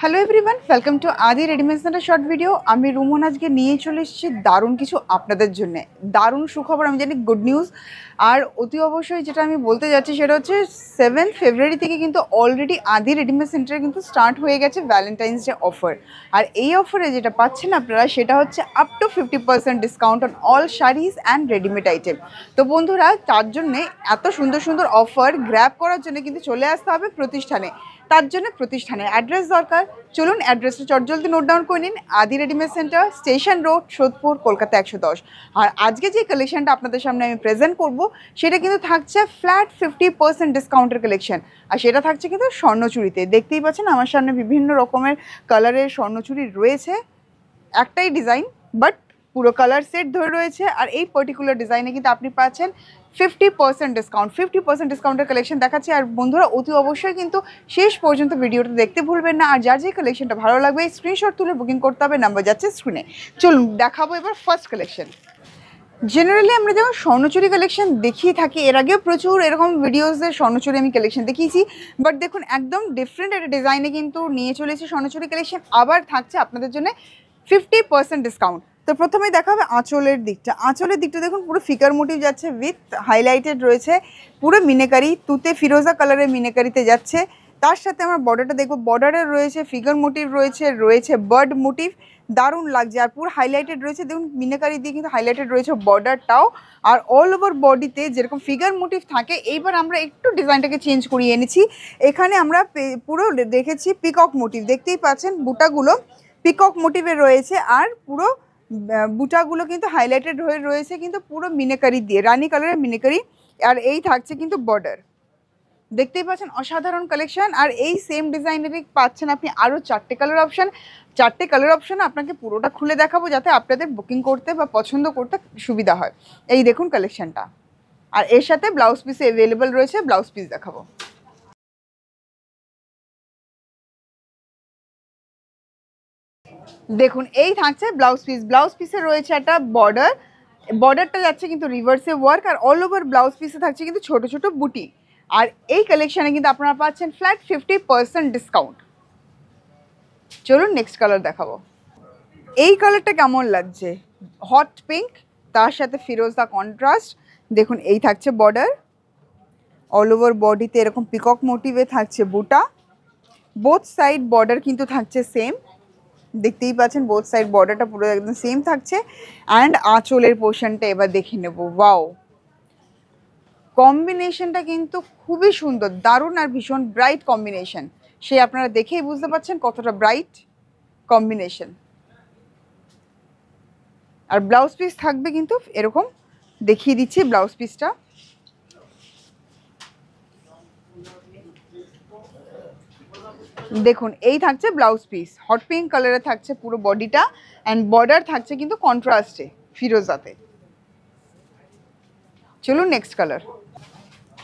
Hello everyone, welcome to আদি readymade centre short video. আমি রুমন আজকে নিয়ে চলে এসেছি দারুণ কিছু আপনাদের জন্য। দারুণ সুখবর, আমি জানি গুড নিউজ। আর অতি অবশ্যই যেটা আমি বলতে যাচ্ছি সেটা হচ্ছে 7 ফেব্রুয়ারি থেকে কিন্তু অলরেডি আদি রেডিমেড সেন্টারে কিন্তু স্টার্ট হয়ে গেছে ভ্যালেন্টাইন্স ডে অফার। আর এই অফারে যেটা পাচ্ছেন আপনারা সেটা হচ্ছে up to 50% discount on all saris and readymade item. তো বন্ধুরা, তার জন্যে এত সুন্দর সুন্দর অফার গ্র্যাব করার জন্য কিন্তু চলে আসতে হবে প্রতিষ্ঠানে। তার জন্য প্রতিষ্ঠানের অ্যাড্রেস দরকার। চলুন অ্যাড্রেসটা চটজলদি নোট ডাউন করে নিন। আদি readymade centre, station road, Sodepur, Kolkata 110। আর আজকে যে কালেকশনটা আপনাদের সামনে আমি প্রেজেন্ট করব সেটা কিন্তু থাকছে ফ্ল্যাট 50% ডিসকাউন্টের কালেকশন। আর সেটা থাকছে কিন্তু স্বর্ণচুরিতে। দেখতেই পাচ্ছেন আমার সামনে বিভিন্ন রকমের কালারের স্বর্ণচুরি রয়েছে। একটাই ডিজাইন, বাট পুরো কালার সেট ধরে রয়েছে। আর এই পার্টিকুলার ডিজাইনে কিন্তু আপনি পাচ্ছেন 50% ডিসকাউন্ট। 50% ডিসকাউন্টের কালেকশন দেখাচ্ছি। আর বন্ধুরা, অতি অবশ্যই কিন্তু শেষ পর্যন্ত ভিডিওটা দেখতে ভুলবেন না। আর যার যে কালেকশনটা ভালো লাগবে স্ক্রিনশট তুলে বুকিং করতে হবে, নাম্বার যাচ্ছে স্ক্রিনে। চলুন দেখাবো এবার ফার্স্ট কালেকশন। জেনারেলি আমরা যখন স্বর্ণচুরি কালেকশন দেখিয়ে থাকি, এর আগেও প্রচুর এরকম ভিডিওসে স্বর্ণচুরি আমি কালেকশন দেখিয়েছি, বাট দেখুন একদম ডিফারেন্ট একটা ডিজাইনে কিন্তু নিয়ে চলেছি স্বর্ণচুরি কালেকশন। আবার থাকছে আপনাদের জন্য 50% ডিসকাউন্ট। তো প্রথমেই দেখা হবে আঁচলের দিকটা। আঁচলের দিকটা দেখুন পুরো ফিগার মোটিভ যাচ্ছে, উইথ হাইলাইটেড রয়েছে, পুরো মিনেকারি তুতে ফিরোজা কালারের মিনেকারিতে যাচ্ছে। তার সাথে আমার বর্ডারটা দেখবো, বর্ডারে রয়েছে ফিগার মোটিভ রয়েছে বার্ড মোটিভ, দারুণ লাগছে। আর পুরো হাইলাইটেড রয়েছে, দেখুন মিনাকারি দিয়ে কিন্তু হাইলাইটেড রয়েছে বর্ডারটাও। আর অল ওভার বডিতে যেরকম ফিগার মোটিভ থাকে, এইবার আমরা একটু ডিজাইনটাকে চেঞ্জ করিয়ে এনেছি। এখানে আমরা পুরো দেখেছি পিকক মোটিভ, দেখতেই পাচ্ছেন বুটাগুলো পিকক মোটিভে রয়েছে। আর পুরো বুটাগুলো কিন্তু হাইলাইটেড হয়ে রয়েছে কিন্তু পুরো মিনাকারি দিয়ে, রানী কালারের মিনাকারি। আর এই থাকছে কিন্তু বর্ডার, দেখতেই পাচ্ছেন অসাধারণ কালেকশন। আর এই সেম ডিজাইনেরই পাচ্ছেন আপনি আরও 4টে কালার অপশান। 4টে কালার অপশান আপনাকে পুরোটা খুলে দেখাবো যাতে আপনাদের বুকিং করতে বা পছন্দ করতে সুবিধা হয়। এই দেখুন কালেকশনটা। আর এর সাথে ব্লাউজ পিস অ্যাভেলেবেল রয়েছে, ব্লাউজ পিস দেখাবো। দেখুন এই থাকছে ব্লাউজ পিস। ব্লাউজ পিসে রয়েছে একটা বর্ডার, বর্ডারটা যাচ্ছে কিন্তু রিভার্সে ওয়ার্ক। আর অল ওভার ব্লাউজ পিসে থাকছে কিন্তু ছোট ছোট বুটি। আর এই কালেকশানে কিন্তু আপনারা পাচ্ছেন ফ্ল্যাট 50% ডিসকাউন্ট। চলুন নেক্সট কালার দেখাবো। এই কালারটা কেমন লাগছে? হট পিঙ্ক, তার সাথে ফিরোজা কন্ট্রাস্ট। দেখুন এই থাকছে বর্ডার, অল ওভার বডিতে এরকম পিকক মোটিভে থাকছে বুটা। বোথ সাইড বর্ডার কিন্তু থাকছে সেম, দেখতেই পাচ্ছেন বোথ সাইড বর্ডারটা পুরো একদম সেম থাকছে। অ্যান্ড আঁচলের পোর্শনটা এবার দেখে নেব। ওয়াও, কম্বিনেশনটা কিন্তু খুবই সুন্দর, দারুণ আর ভীষণ ব্রাইট কম্বিনেশন। সে আপনারা দেখেই বুঝতে পারছেন কতটা ব্রাইট কম্বিনেশন। আর ব্লাউজ পিস থাকবে কিন্তু এরকম, দেখিয়ে দিচ্ছি ব্লাউজ পিসটা। দেখুন এই থাকছে ব্লাউজ পিস, হট পিঙ্ক কালারে থাকছে পুরো বডিটা। অ্যান্ড বর্ডার থাকছে কিন্তু কন্ট্রাস্টে ফিরোজাতে। চলুন নেক্সট কালার।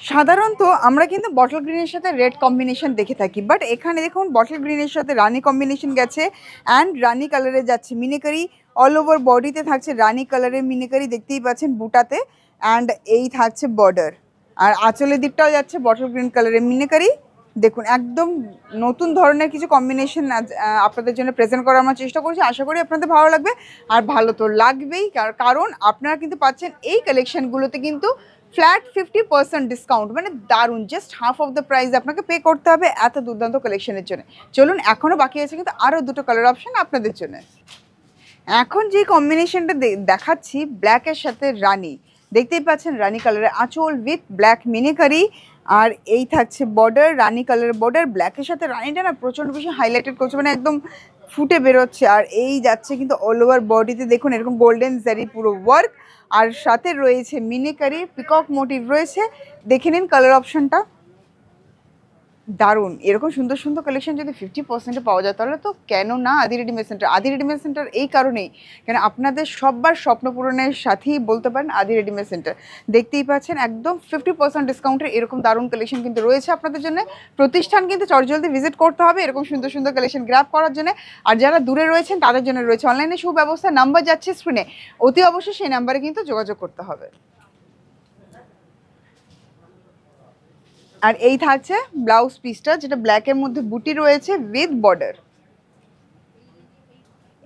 সাধারণত আমরা কিন্তু বটল গ্রিনের সাথে রেড কম্বিনেশন দেখে থাকি, বাট এখানে দেখুন বটল গ্রিনের সাথে রানি কম্বিনেশন গেছে। অ্যান্ড রানি কালারে যাচ্ছে মিনেকারি, অল ওভার বডিতে থাকছে রানি কালারের মিনেকারি, দেখতেই পাচ্ছেন বুটাতে। অ্যান্ড এই থাকছে বর্ডার। আর আঁচলের দিকটাও যাচ্ছে বটল গ্রিন কালারের মিনেকারি। দেখুন একদম নতুন ধরনের কিছু কম্বিনেশন আপনাদের জন্য প্রেজেন্ট করার আমার চেষ্টা করছি। আশা করি আপনাদের ভালো লাগবে। আর ভালো তো লাগবেই, কারণ আপনারা কিন্তু পাচ্ছেন এই কালেকশনগুলোতে কিন্তু ফ্ল্যাট 50% ডিসকাউন্ট, মানে দারুণ। Just half of the price আপনাকে পে করতে হবে এত দুর্দান্ত কালেকশনের জন্য। চলুন এখনও বাকি আছে কিন্তু আরও দুটো কালার অপশান আপনাদের জন্য। এখন যে কম্বিনেশনটা দেখাচ্ছি ব্ল্যাকের সাথে রানি, দেখতেই পাচ্ছেন রানি কালারের আঁচল উইথ ব্ল্যাক মিনিকারি। আর এই থাকছে বর্ডার, রানি কালারের বর্ডার, ব্ল্যাকের সাথে রানিটা না প্রচণ্ড বেশি হাইলাইটেড করছে, মানে একদম ফুটে বেরোচ্ছে। আর এই যাচ্ছে কিন্তু অল ওভার বডিতে দেখুন এরকম গোল্ডেন জারি পুরো ওয়ার্ক। আর সাথে রয়েছে মিনিকারি, পিকক মোটিভ রয়েছে। দেখে নিন কালার অপশানটা, দারুণ। এরকম সুন্দর সুন্দর কালেকশন যদি 50%-এ পাওয়া যায় তাহলে তো কেন না আদি রেডিমেড সেন্টার। আদি রেডিমেড সেন্টার এই কারণেই, কেন আপনাদের সববার স্বপ্ন পূরণের সাথেই বলতে পারেন আদি রেডিমেড সেন্টার। দেখতেই পাচ্ছেন একদম 50% ডিসকাউন্টের এরকম দারুণ কালেকশন কিন্তু রয়েছে আপনাদের জন্য। প্রতিষ্ঠান কিন্তু চটজলদি ভিজিট করতে হবে এরকম সুন্দর সুন্দর কালেকশন গ্র্যাব করার জন্য। আর যারা দূরে রয়েছেন তাদের জন্য রয়েছে অনলাইনে সুব্যবস্থা, নাম্বার যাচ্ছে স্ক্রিনে, অতি অবশ্যই সেই নাম্বারে কিন্তু যোগাযোগ করতে হবে। আর এই থাকছে ব্লাউজ পিসটা, যেটা ব্ল্যাকের মধ্যে বুটি রয়েছে উইথ বর্ডার।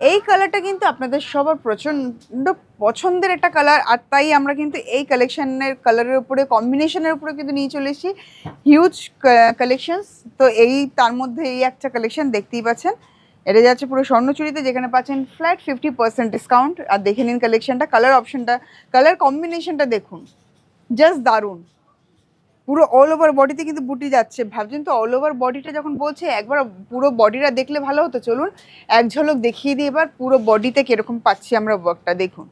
এই কালারটা কিন্তু আপনাদের সবার প্রচণ্ড পছন্দের একটা কালার, আর তাই আমরা কিন্তু এই কালেকশনের কালারের উপরে কম্বিনেশনের উপরে কিন্তু নিয়ে চলে এসেছি হিউজ কালেকশনস। তো এই তার মধ্যে এই একটা কালেকশন দেখতেই পাচ্ছেন, এটা যাচ্ছে পুরো স্বর্ণচুরিতে, যেখানে পাচ্ছেন ফ্ল্যাট 50% ডিসকাউন্ট। আর দেখে নিন কালেকশনটা, কালার অপশনটা, কালার কম্বিনেশনটা দেখুন, জাস্ট দারুণ। পুরো অল ওভার বডিতে কিন্তু বুটি যাচ্ছে। ভাবছেন তো অল ওভার বডিটা যখন বলছে, একবার পুরো বডিটা দেখলে ভালো হতো। চলুন এক ঝলক দেখিয়ে দিই এবার পুরো বডিতে কিরকম পাচ্ছি আমরা ওয়ার্কটা। দেখুন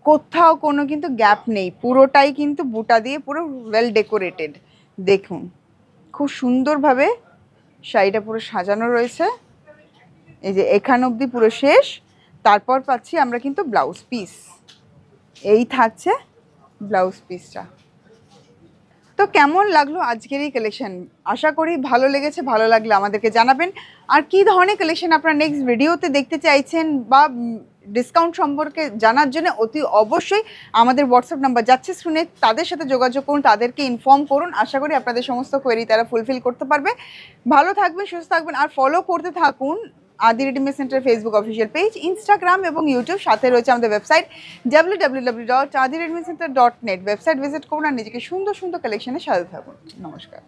কোথাও কোনো কিন্তু গ্যাপ নেই, পুরোটাই কিন্তু বুটা দিয়ে পুরো ওয়েল ডেকোরেটেড। দেখুন খুব সুন্দরভাবে শাড়িটা পুরো সাজানো রয়েছে। এই যে এখান অবধি পুরো শেষ, তারপর পাচ্ছি আমরা কিন্তু ব্লাউজ পিস। এই থাকছে ব্লাউজ পিসটা। তো কেমন লাগলো আজকের এই কালেকশন? আশা করি ভালো লেগেছে। ভালো লাগলে আমাদেরকে জানাবেন। আর কী ধরনের কালেকশন আপনারা নেক্সট ভিডিওতে দেখতে চাইছেন বা ডিসকাউন্ট সম্পর্কে জানার জন্য অতি অবশ্যই আমাদের হোয়াটসঅ্যাপ নাম্বার যাচ্ছে শুনে তাদের সাথে যোগাযোগ করুন, তাদেরকে ইনফর্ম করুন। আশা করি আপনাদের সমস্ত কোয়েরি তারা ফুলফিল করতে পারবে। ভালো থাকবেন, সুস্থ থাকবেন, আর ফলো করতে থাকুন আদি readymade centre Facebook official page, Instagram এবং ইউটিউব। সাথে রয়েছে আমাদের ওয়েবসাইট www.adiredmedcenter.net। ওয়েবসাইট ভিজিট করুন আর নিজেকে সুন্দর সুন্দর কালেকশনে সাজাতে থাকুন। নমস্কার।